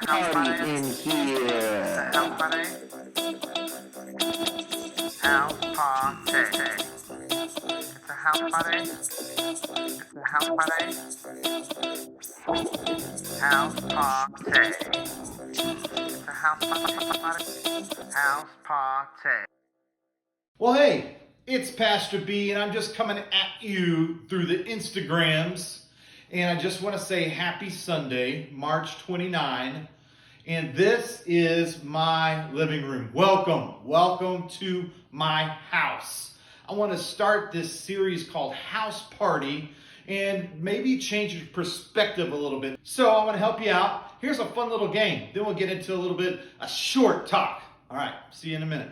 party in here. House party. House party. It's a house party. It's a house party. House party. It's a house party. House party. Well, hey, it's Pastor B, and I'm just coming at you through the Instagrams. And I just want to say happy Sunday, March 29. And this is my living room. Welcome to my house. I want to start this series called House Party and maybe change your perspective a little bit. So I want to help you out. Here's a fun little game. Then we'll get into a short talk. All right, see you in a minute.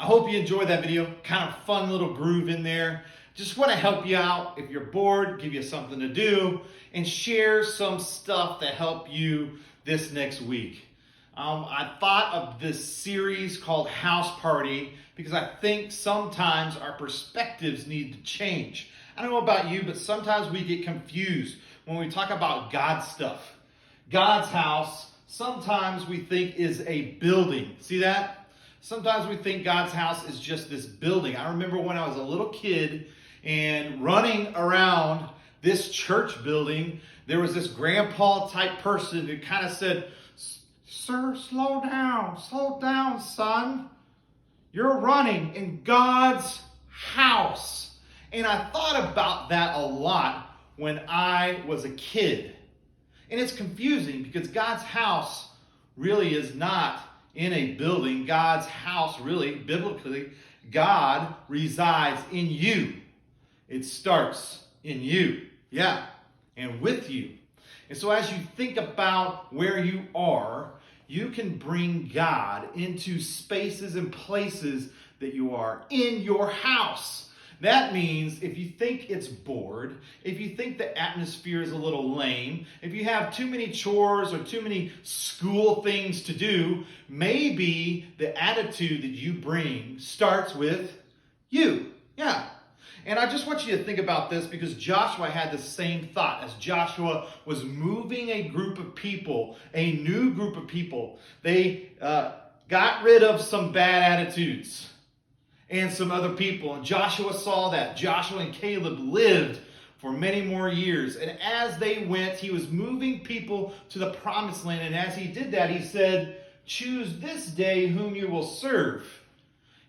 I hope you enjoyed that video. Kind of fun little groove in there. Just want to help you out. If you're bored, give you something to do, and share some stuff to help you this next week. I thought of this series called House Party because I think sometimes our perspectives need to change. I don't know about you, but sometimes we get confused when we talk about God stuff. God's house, sometimes we think is a building. See that? Sometimes we think God's house is just this building. I remember when I was a little kid and running around this church building, there was this grandpa type person who kind of said, "Sir, slow down, son. You're running in God's house." And I thought about that a lot when I was a kid. And it's confusing because God's house really is not in a building. God's house really, biblically, God resides in you. It starts in you. Yeah, and with you. And so as you think about where you are, you can bring God into spaces and places that you are in your house. That means if you think it's bored, if you think the atmosphere is a little lame, if you have too many chores or too many school things to do, maybe the attitude that you bring starts with you. Yeah. And I just want you to think about this because Joshua had the same thought as Joshua was moving a group of people, a new group of people. They got rid of some bad attitudes and some other people. And Joshua saw that. Joshua and Caleb lived for many more years. And as they went, he was moving people to the promised land. And as he did that, he said, "Choose this day whom you will serve."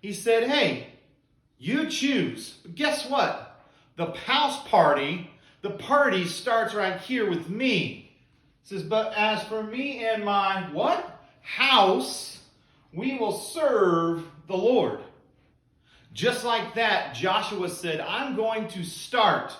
He said, "Hey, you choose." But guess what? The house party, the party starts right here with me. It says, "But as for me and my," what? "House, we will serve the Lord." Just like that, Joshua said, "I'm going to start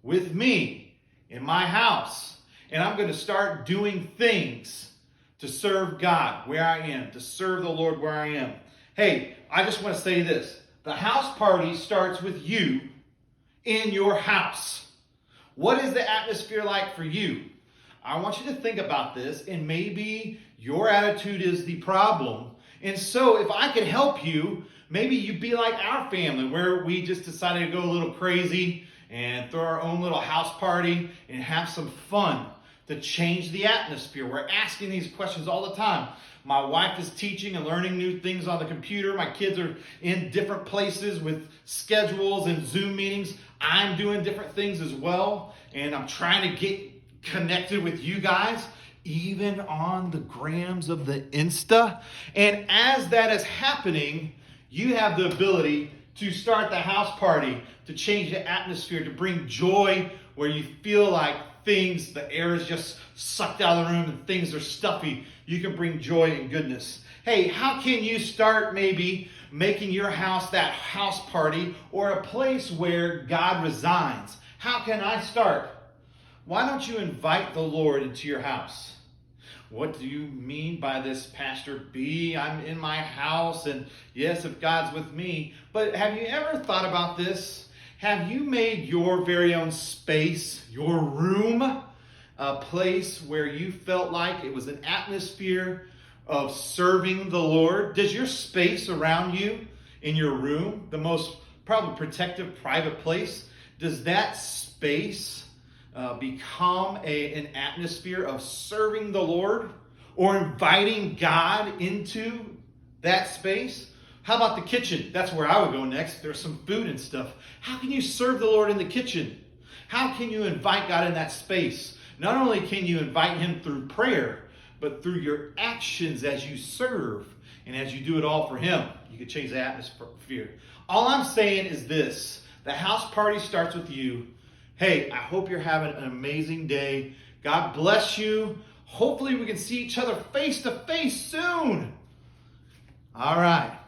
with me in my house. And I'm going to start doing things to serve God where I am, to serve the Lord where I am." Hey, I just want to say this. The house party starts with you in your house. What is the atmosphere like for you? I want you to think about this, and maybe your attitude is the problem. And so if I could help you, maybe you'd be like our family where we just decided to go a little crazy and throw our own little house party and have some fun to change the atmosphere. We're asking these questions all the time. My wife is teaching and learning new things on the computer. My kids are in different places with schedules and Zoom meetings. I'm doing different things as well. And I'm trying to get connected with you guys, even on the grams of the Insta. And as that is happening, you have the ability to start the house party, to change the atmosphere, to bring joy where you feel like the air is just sucked out of the room and things are stuffy. You can bring joy and goodness. Hey, how can you start maybe making your house that house party or a place where God resides? How can I start? Why don't you invite the Lord into your house? What do you mean by this, Pastor B? I'm in my house, and yes, if God's with me. But have you ever thought about this? Have you made your very own space, your room, a place where you felt like it was an atmosphere of serving the Lord? Does your space around you in your room, the most probably protective private place, does that space become an atmosphere of serving the Lord or inviting God into that space? How about the kitchen? That's where I would go next. There's some food and stuff. How can you serve the Lord in the kitchen? How can you invite God in that space? Not only can you invite him through prayer, but through your actions as you serve and as you do it all for him, you can change the atmosphere. All I'm saying is this. The house party starts with you. Hey, I hope you're having an amazing day. God bless you. Hopefully we can see each other face to face soon. All right.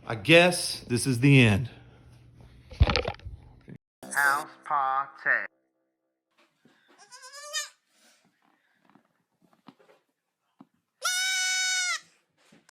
I guess this is the end. House party.